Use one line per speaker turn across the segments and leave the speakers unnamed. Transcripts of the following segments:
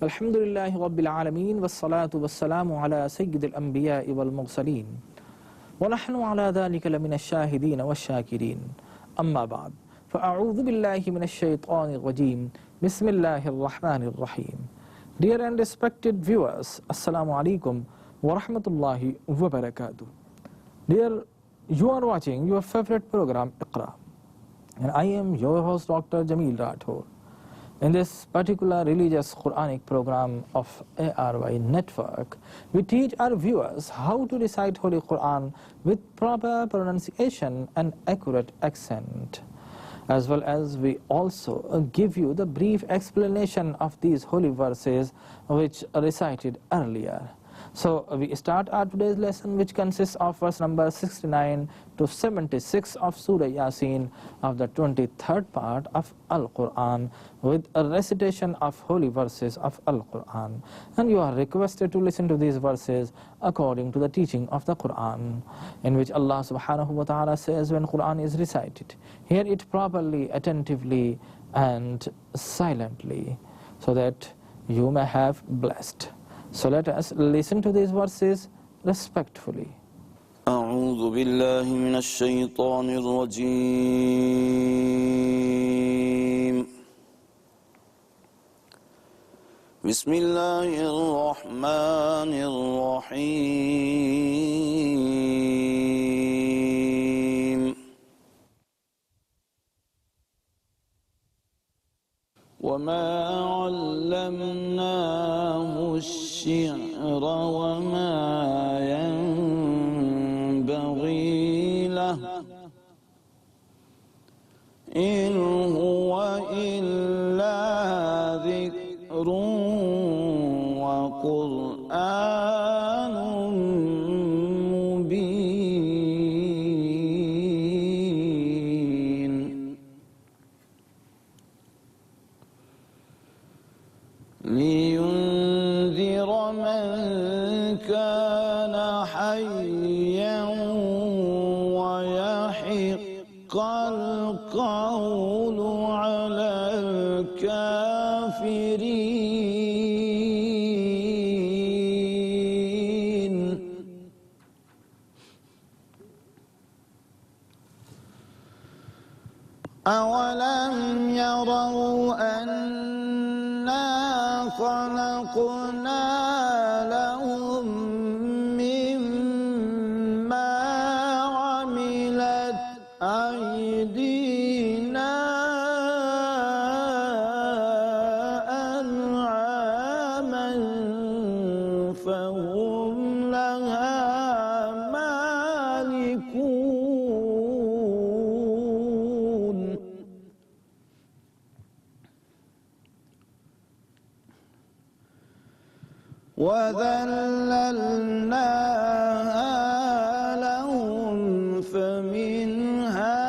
अल्हम्दुलिल्लाहि रब्बिल आलमीन वस्सलातु वस्सलामु अला सय्यिदिल अंबियाइ वल मुरसलीन व नहनु अला ज़ालिका लमिनश शाहिदीन वश्शाकिरीन अम्मा बाद फ़अऊज़ु बिल्लाहि मिनश शैतानिर रजीम बिस्मिल्लाहिर रहमानिर रहीम। Dear and respected viewers, Assalamu alaikum wa rahmatullahi wa barakatuh. Dear, you are watching your favorite program Iqra, and I am your host Dr. Jameel Rathore. In this particular religious Quranic program of ARY Network, we teach our viewers how to recite Holy Quran with proper pronunciation and accurate accent, as well as we also give you the brief explanation of these holy verses which recited earlier. So we start our today's lesson, which consists of verse number 69 to 76 of Surah Yasin of the 23rd part of Al-Quran, with a recitation of holy verses of Al-Quran. And you are requested to listen to these verses according to the teaching of the Quran, in which Allah subhanahu wa ta'ala says, when Quran is recited, hear it properly, attentively and silently, so that you may have blessed. So let us listen to these verses respectfully.
أعوذ بالله من الشيطان الرجيم. بسم الله الرحمن الرحيم. وما علمناه الشعر وما ينبغي له إن هو إلا ذكر وقرآن مبين. لينذر من كان حيا ويحق القول على الكافرين. أولم يروا أنا خلقنا لهم مما عملت أيدينا أنعاما فهم لها مالكون. وذللناها لهم فمنها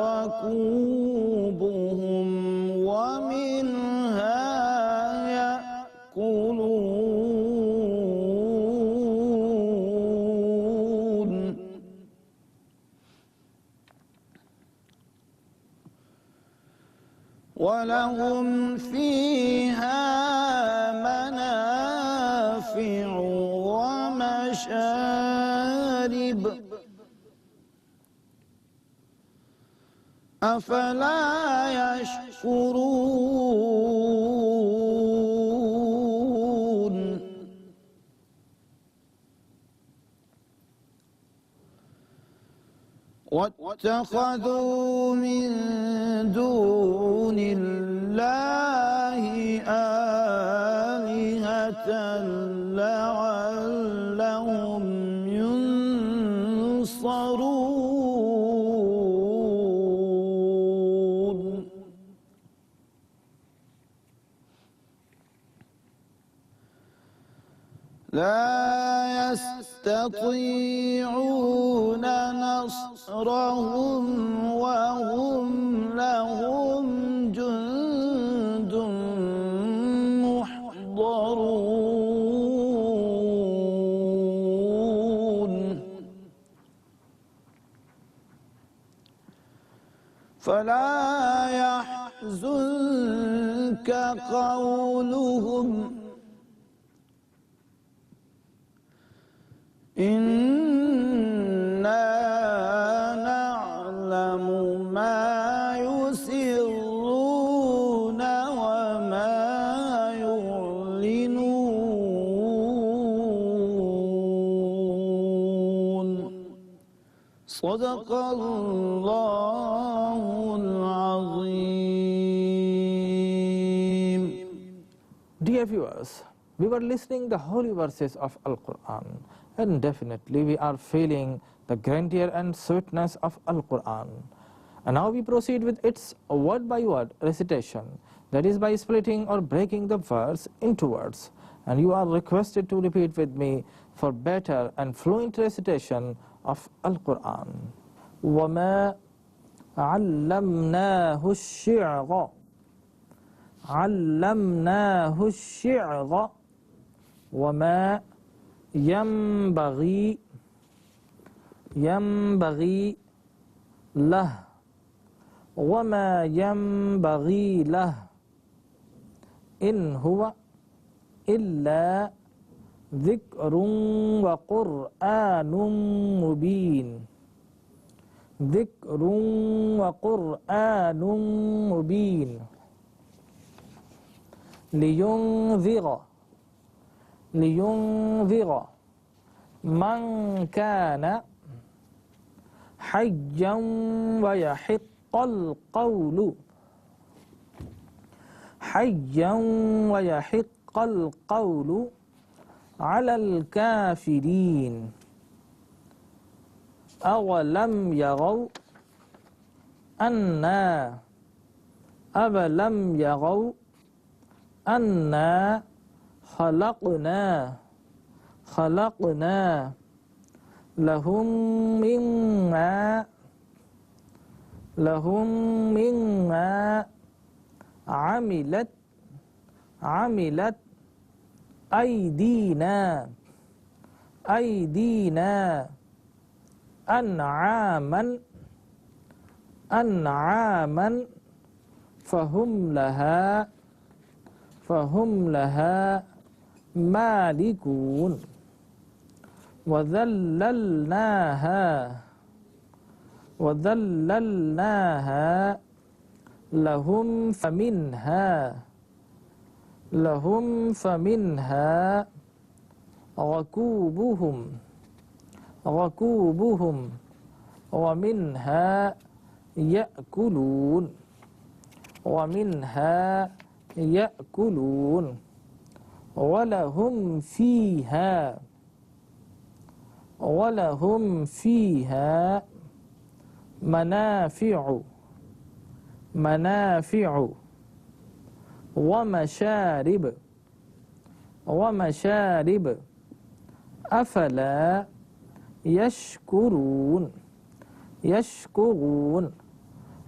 ركوبهم ومنها يأكلون. ولهم فيها منافع ومشارب أفلا يشكرون. واتخذوا من دون الله آلهة لعلهم ينصرون. لا يستطيعون نصرهم وهم لهم جند محضرون. فلا يحزنك قولهم إنا نعلم ما يسرون وما يعلنون صدق الله العظيم.
Dear viewers, we were listening the holy verses of Al-Quran, and definitely we are feeling the grandeur and sweetness of Al-Quran. And now we proceed with its word by word recitation, that is by splitting or breaking the verse into words. And you are requested to repeat with me for better and fluent recitation of Al-Quran. وَمَا عَلَّمْنَاهُ الشِّعْرَ علمناه الشعر وما ينبغي له وما ينبغي له إن هو إلا ذكر وقرآن مبين ذكر وقرآن مبين لينذر من كان حيا ويحق القول على الكافرين أولم يروا أنا خلقنا لهم مما عملت أيدينا أنعاما فهم لها مالكون وذللناها لهم فمنها ركوبهم ومنها يأكلون ولهم فيها منافع ومشارب أفلا يشكرون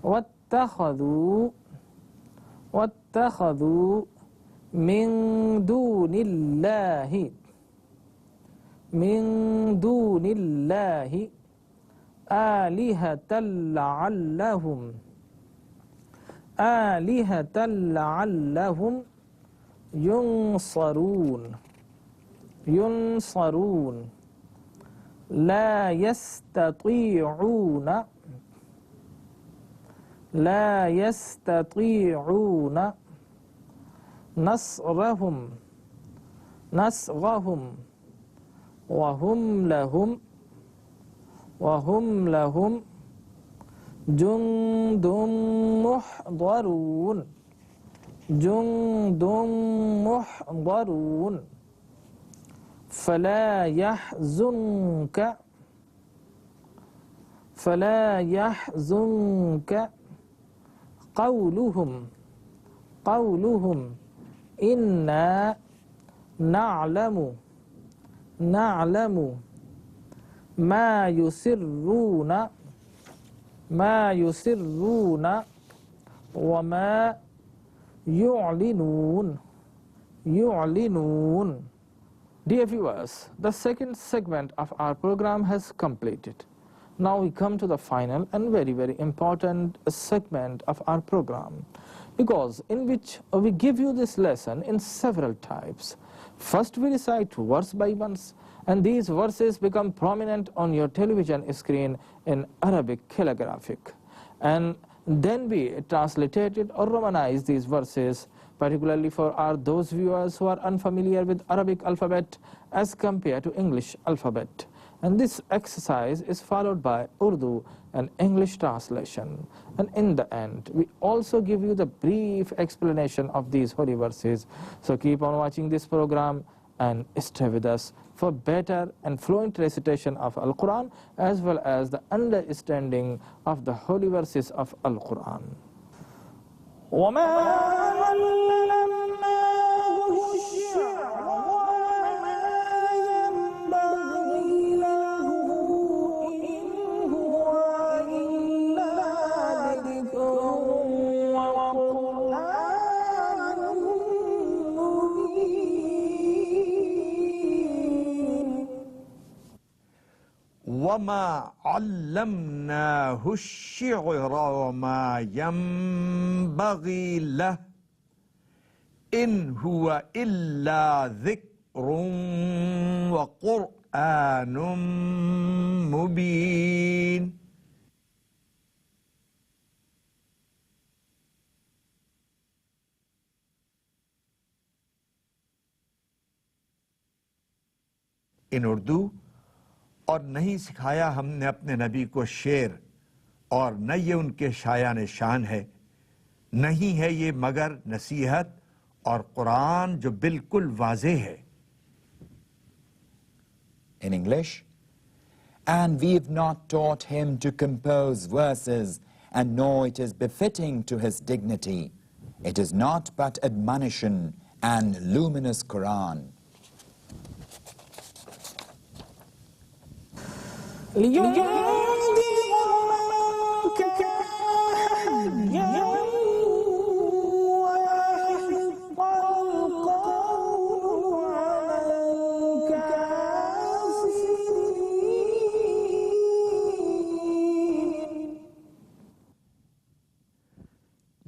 واتخذوا من دون الله آلهة لعلهم ينصرون لا يستطيعون نصرهم وهم لهم جند محضرون فلا يحزنك قولهم إنا نعلم ما يسرون وما يعلنون. Dear viewers, the second segment of our program has completed. Now we come to the final and very, very important segment of our program, because in which we give you this lesson in several types. First we recite verse by verse, and these verses become prominent on your television screen in Arabic calligraphic. And then we translated or romanized these verses, particularly for those viewers who are unfamiliar with Arabic alphabet as compared to English alphabet. And this exercise is followed by Urdu and English translation. And in the end, we also give you the brief explanation of these holy verses. So keep on watching this program and stay with us for better and fluent recitation of Al-Quran as well as the understanding of the holy verses of Al-Quran.
وَمَا عَلَّمْنَاهُ الشِّعْرَ وَمَا يَنبَغِي لَهُ إِنْ هُوَ إِلَّا ذِكْرٌ وَقُرْآنٌ مُبِينٌ. In Urdu, और नहीं सिखाया हमने अपने नबी को शेर, और न ये उनके शायान शान है, नहीं है ये मगर नसीहत और कुरान जो बिल्कुल वाज़ेह है.
In English, and we've not taught him to compose verses, and nor it is befitting to his dignity. It is not but admonition and luminous Quran.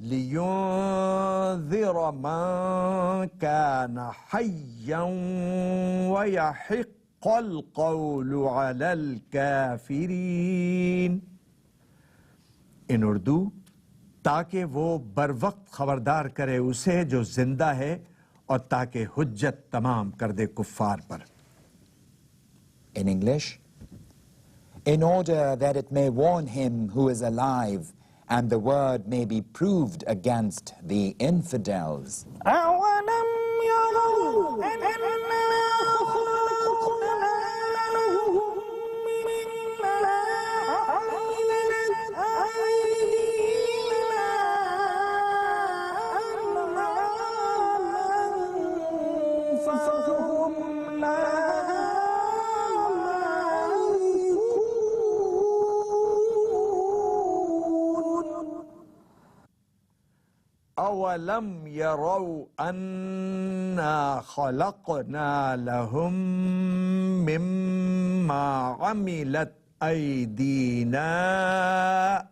لِيُنذِرَ مَنْ كَانَ حَيًّا وَيَحِقَّ الْقَوْلُ عَلَى الْكَافِرِينَ. In Urdu, ताकि वो बर वक्त खबरदार करे उसे जो जिंदा है और ताकि हुज्जत तमाम कर दे कुफ्फार पर.
In English, in order that it may warn him who is alive, and the word may be proved against the infidels.
أَوَلَمْ يَرَوْا أَنَّا خَلَقْنَا لَهُم مِّمَّا عَمِلَتْ أَيْدِينَا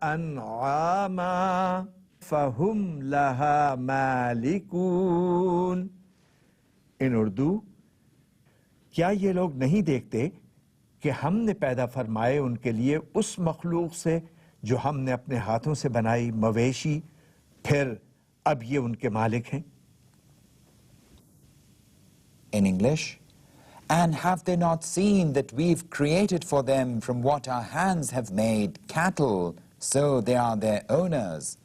أَنْعَامًا فَهُمْ لَهَا مَالِكُونَ. In Urdu, क्या ये लोग नहीं देखते कि हमने पैदा फरमाए उनके लिए उस मखलूक से जो हमने अपने हाथों से बनाई मवेशी, फिर अब ये उनके मालिक हैं.
In English, and have they not seen that we've created for them from what our hands have made cattle, so they are their owners?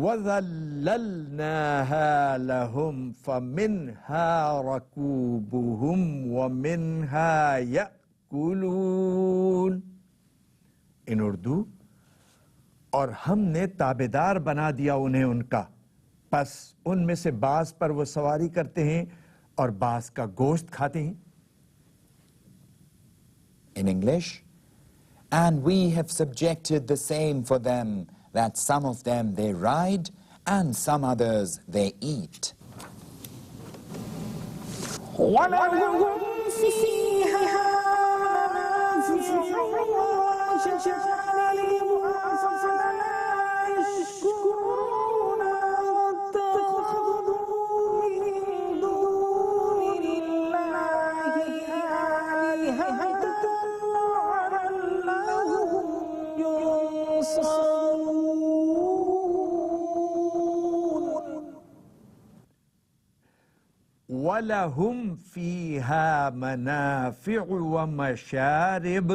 وَذَلَّلْنَاهَا لَهُمْ فَمِنْهَا رَكُوبُهُمْ وَمِنْهَا يَأْكُلُونَ. In Urdu, और हमने ताबेदार बना दिया उन्हें उनका, बस उनमें से बास पर वो सवारी करते हैं और बास का गोश्त खाते हैं.
In English, and we have subjected the same for them, that some of them they ride, and some others they eat.
ولهم فيها منافع ومشارب أفلا يشكرون واتخذوا من دون الله آلهة لعلهم ينصرون
वलहुम फीहा मनाफिउ व मशारिब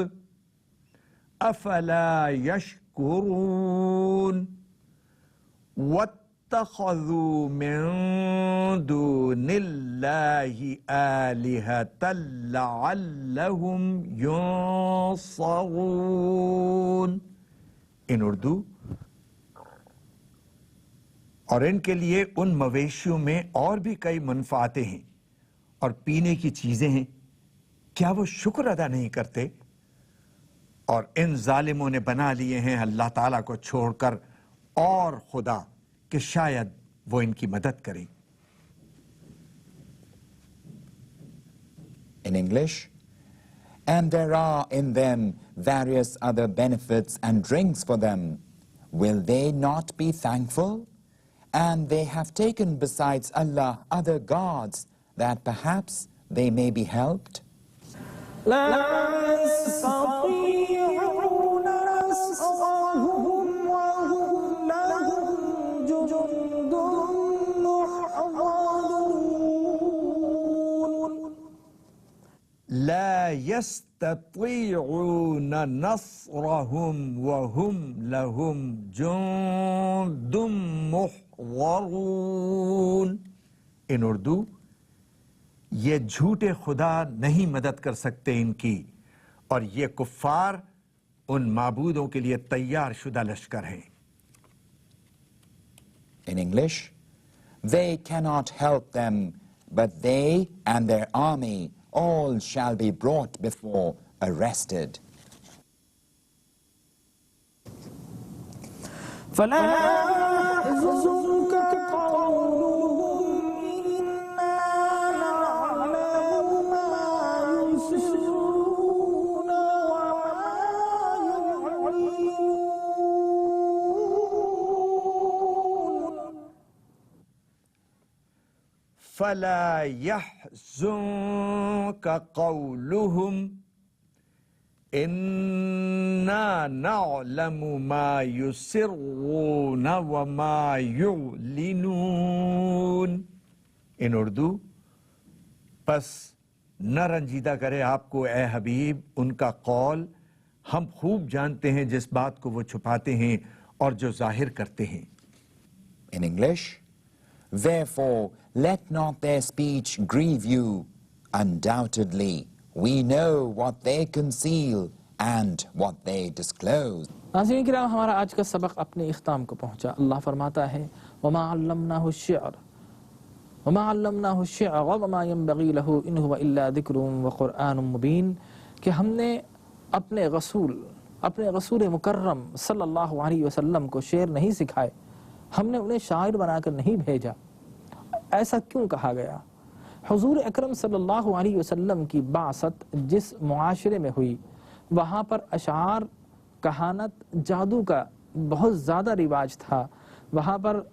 अफला यशकुरून वत्तखज़ू मिन दूनिल्लाहि आलिहतन लअल्लहुम युंसरून। इन उर्दू, और इनके लिए उन मवेशियों में और भी कई मुनफ़ातें हैं और पीने की चीजें हैं, क्या वो शुक्र अदा नहीं करते? और इन जालिमों ने बना लिए हैं अल्लाह ताला को छोड़कर और खुदा कि शायद वो इनकी मदद करें।
In English, and there are in them various other benefits and drinks for them. Will they not be thankful? And they have taken besides Allah other gods, that perhaps they may be helped.
لا يستطيعون نصرهم وهم لهم جند محضرون
لا يستطيعون نصرهم وهم لهم جند محضرون। इन उर्दू, ये झूठे खुदा नहीं मदद कर सकते इनकी, और ये कुफ्फार उन माबूदों के लिए तैयार शुदा लश्कर हैं।
In English, they cannot help them, but they and their army all shall be brought before, arrested.
فلا يحزنك قولهم إنا نعلم ما يسرون وما يعلنون
فلا يحزنك قولهم إنا نعلم ما يسرون وما يعلنون। इन उर्दू, बस न रंजीदा करे आपको ए हबीब उनका कौल, हम खूब जानते हैं जिस बात को वो छुपाते हैं और जो जाहिर करते हैं।
In English, therefore let not their speech grieve you. Undoubtedly, we know what they conceal and what they disclose.
नाज़रीन किराम, हमारा आज का सबक अपने इख्ताम को पहुंचा। अल्लाह फरमाता है, वमा अल्लमनाहु शिअर वमा अल्लमनाहु शिअर वमा यंबगी लहु इन हुवा इल्ला ज़िक्रुन व क़ुरआनुम मुबीन, कि हमने अपने रसूल मुकर्रम सल्लल्लाहु अलैहि वसल्लम को शेर नहीं सिखाए, हमने उन्हें शायर बनाकर नहीं भेजा। ऐसा क्यों कहा गया? हुजूर अकरम सल्लल्लाहु अलैहि वसल्लम की बासत जिस मुआशरे में हुई, वहाँ पर अशार, कहानत, जादू का बहुत ज़्यादा रिवाज था। वहाँ पर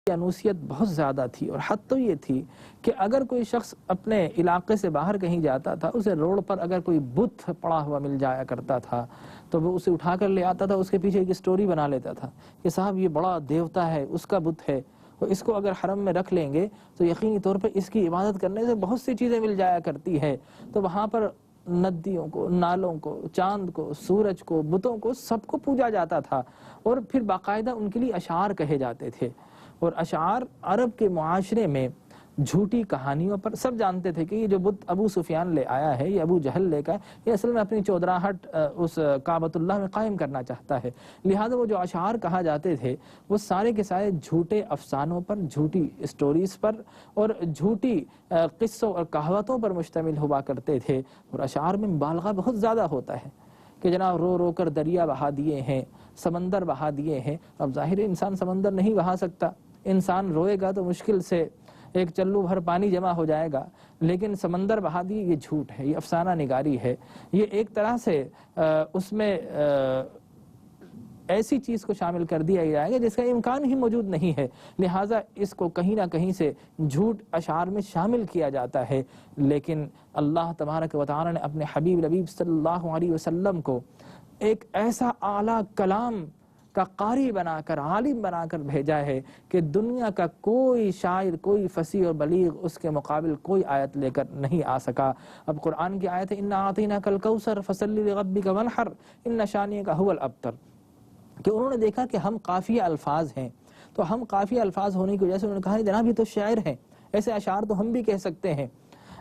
अनूसियत बहुत ज़्यादा थी, और हद तो ये थी कि अगर कोई शख्स अपने इलाके से बाहर कहीं जाता था, उसे रोड पर अगर कोई बुत पड़ा हुआ मिल जाया करता था तो वो उसे उठा कर ले आता था, उसके पीछे एक स्टोरी बना लेता था कि साहब ये बड़ा देवता है, उसका बुत है, और इसको अगर हरम में रख लेंगे तो यकीनी तौर पर इसकी इबादत करने से बहुत सी चीज़ें मिल जाया करती है। तो वहाँ पर नदियों को, नालों को, चांद को, सूरज को, बुतों को, सबको पूजा जाता था, और फिर बाकायदा उनके लिए अशार कहे जाते थे। और अशार अरब के मुआशरे में झूठी कहानियों पर, सब जानते थे कि ये जो बुत अबू सुफियान ले आया है, ये अबू जहल लेकर, ये असल में अपनी चौधराहट उस काबतुल्लाह में कायम करना चाहता है। लिहाजा वो जो अशार कहा जाते थे, वो सारे के सारे झूठे अफसानों पर, झूठी स्टोरीज पर और झूठी किस्सों और कहावतों पर मुश्तमिल हुआ करते थे। और अशार में मुबालगा बहुत ज़्यादा होता है कि जनाब रो रो कर दरिया बहा दिए हैं, समंदर बहा दिए हैं। अब जाहिर है इंसान समंदर नहीं बहा सकता, इंसान रोएगा तो मुश्किल से एक चल्लू भर पानी जमा हो जाएगा, लेकिन समंदर बहा दिए ये झूठ है, ये अफसाना निगारी है। ये एक तरह से उसमें ऐसी चीज़ को शामिल कर दिया जाएगा जिसका इम्कान ही मौजूद नहीं है, लिहाजा इसको कहीं ना कहीं से झूठ अशार में शामिल किया जाता है। लेकिन अल्लाह तबारक व तआला ने अपने हबीब नबी सल्लल्लाहु अलैहि वसल्लम को एक ऐसा आला कलाम का कारी बनाकर, आलिम बनाकर भेजा है कि दुनिया का कोई शायर, कोई फसीह और बलीग उसके मुकाबिल कोई आयत लेकर नहीं आ सका। अब कुरान की आयत है इन्ना आतीना कल कौसर फसल्लि लिरब्बिका वनहर इन्ना शानियका हुवल अब्तर, कि उन्होंने देखा कि हम काफ़िया अल्फाज हैं, तो हम काफ़िया अल्फाज होने की वजह से उन्होंने कहा जनाब ये तो शायर हैं, ऐसे अशार तो हम भी कह सकते हैं,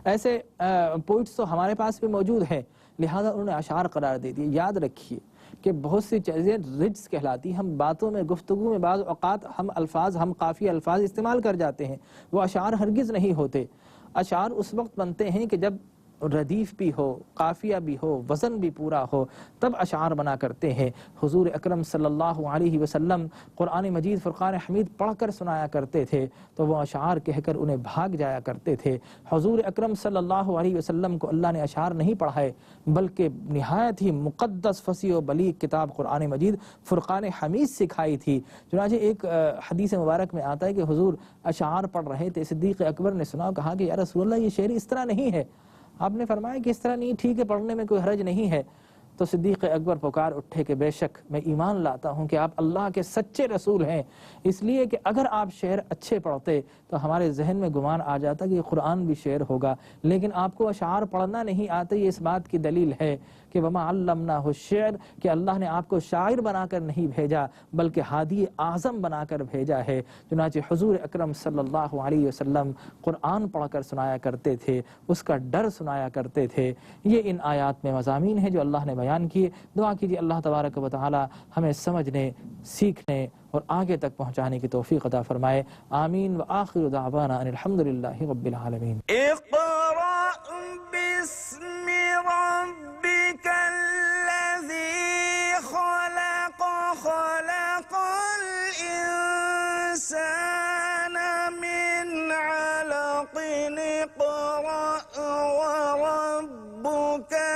ऐसे पोइट्स तो हमारे पास भी मौजूद हैं, लिहाजा उन्होंने अशार करार दे दिए। याद रखिए कि बहुत सी चीज़ें रिज्स कहलाती, हम बातों में, गुफ्तगू में बाज़ औक़ात हम अल्फाज, हम काफ़ी अल्फाज इस्तेमाल कर जाते हैं, वो अशार हरगिज़ नहीं होते। अशार उस वक्त बनते हैं कि जब रदीफ भी हो, काफिया भी हो, वज़न भी पूरा हो, तब अशार बना करते हैं। हुजूर अकरम सल्लल्लाहु अलैहि वसल्लम कुरान मजीद फ़ुरक़ान हमीद पढ़कर सुनाया करते थे, तो वो अशार कहकर उन्हें भाग जाया करते थे। हुजूर अकरम सल्लल्लाहु अलैहि वसल्लम को अल्लाह ने अशार नहीं पढ़ाए, बल्कि निहायत ही मुक़द्दस फसीह व बलीग किताब कुरान मजीद फ़ुरक़ान हमीद सिखाई थी। चुनांचे एक हदीस मुबारक में आता है कि हुजूर अशार पढ़ रहे थे, सिद्दीक़ अकबर ने सुना, कहा कि या रसूलल्लाह ये शेर इस तरह नहीं है। आपने फरमाया कि इस तरह नहीं, ठीक है, पढ़ने में कोई हरज नहीं है। तो सिद्दीक़ अकबर पुकार उठे कि बेशक मैं ईमान लाता हूँ कि आप अल्लाह के सच्चे रसूल हैं, इसलिए कि अगर आप शेर अच्छे पढ़ते तो हमारे जहन में गुमान आ जाता कि कुरान भी शेर होगा, लेकिन आपको अशार पढ़ना नहीं आते, ये इस बात की दलील है कि वमा अल्लमनाहु शेर, कि अल्लाह ने आपको शायर बनाकर नहीं भेजा बल्कि हादी आज़म बनाकर भेजा है। चुनांचे हुजूर अकरम सल्लल्लाहु अलैहि वसल्लम कुरान पढ़कर सुनाया करते थे, उसका डर सुनाया करते थे। ये इन आयात में मज़ामीन है जो अल्लाह ने बयान किए। दुआ कीजिए अल्लाह तबारक व तआला हमें समझने, सीखने और आगे तक पहुँचाने की तौफीक अता फरमाए। आमीन व आखिरु दावाना अनिल हम्दुलिल्लाहि रब्बिल आलमीन।
وربك